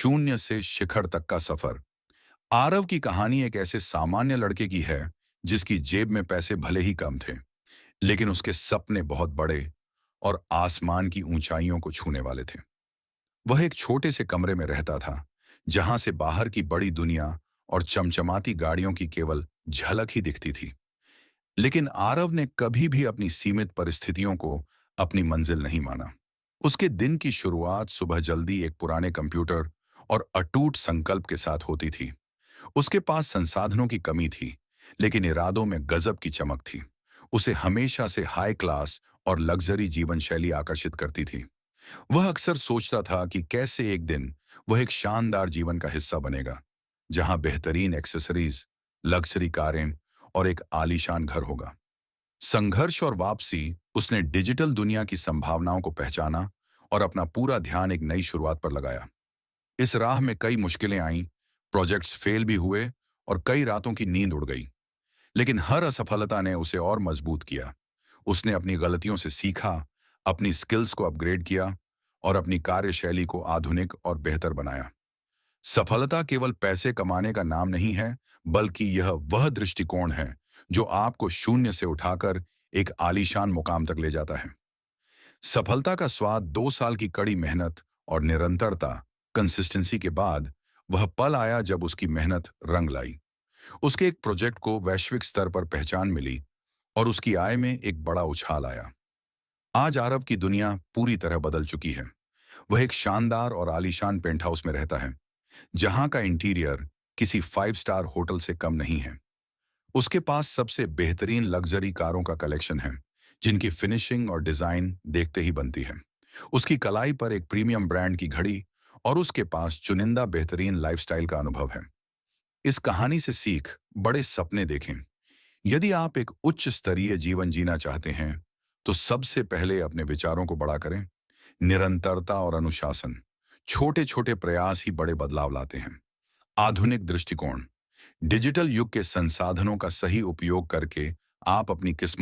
शून्य से शिखर तक का सफर। आरव की कहानी एक ऐसे सामान्य लड़के की है जिसकी जेब में पैसे भले ही कम थे, लेकिन उसके सपने बहुत बड़े और आसमान की ऊंचाइयों को छूने वाले थे। वह एक छोटे से कमरे में रहता था, जहां से बाहर की बड़ी दुनिया और चमचमाती गाड़ियों की केवल झलक ही दिखती थी। लेकिन आरव ने कभी भी अपनी सीमित परिस्थितियों को अपनी मंजिल नहीं माना। उसके दिन की शुरुआत सुबह जल्दी एक पुराने कंप्यूटर और अटूट संकल्प के साथ होती थी। उसके पास संसाधनों की कमी थी, लेकिन इरादों में गजब की चमक थी। उसे हमेशा से हाई क्लास और लग्जरी जीवन शैली आकर्षित करती थी। वह अक्सर सोचता था कि कैसे एक दिन वह एक शानदार जीवन का हिस्सा बनेगा, जहां बेहतरीन एक्सेसरीज, लग्जरी कारें और एक आलीशान घर होगा। संघर्ष और वापसी। उसने डिजिटल दुनिया की संभावनाओं को पहचाना और अपना पूरा ध्यान एक नई शुरुआत पर लगाया। इस राह में कई मुश्किलें आईं, प्रोजेक्ट्स फेल भी हुए और कई रातों की नींद उड़ गई। लेकिन हर असफलता ने उसे और मजबूत किया। उसने अपनी गलतियों से सीखा, अपनी स्किल्स को अपग्रेड किया और अपनी कार्यशैली को आधुनिक और बेहतर बनाया। सफलता केवल पैसे कमाने का नाम नहीं है, बल्कि यह वह दृष्टिकोण है जो आपको शून्य से उठाकर एक आलीशान मुकाम तक ले जाता है। सफलता का स्वाद 2 साल की कड़ी मेहनत और निरंतरता, कंसिस्टेंसी के बाद वह पल आया जब उसकी मेहनत रंग लाई। उसके एक प्रोजेक्ट को वैश्विक स्तर पर पहचान मिली और उसकी आय में एक बड़ा उछाल आया। आज आरव की दुनिया पूरी तरह बदल चुकी है। वह एक शानदार और आलीशान पेंट हाउस में रहता है, जहां का इंटीरियर किसी 5 स्टार होटल से कम नहीं है। उसके पास सबसे बेहतरीन लग्जरी कारों का कलेक्शन है, जिनकी फिनिशिंग और डिजाइन देखते ही बनती है। उसकी कलाई पर एक प्रीमियम ब्रांड की घड़ी और उसके पास चुनिंदा बेहतरीन लाइफस्टाइल का अनुभव है। इस कहानी से सीख, बड़े सपने देखें। यदि आप एक उच्च स्तरीय जीवन जीना चाहते हैं, तो सबसे पहले अपने विचारों को बड़ा करें। निरंतरता और अनुशासन, छोटे छोटे प्रयास ही बड़े बदलाव लाते हैं। आधुनिक दृष्टिकोण। डिजिटल युग के संसाधनों का सही उपयोग करके आप अपनी किस्मत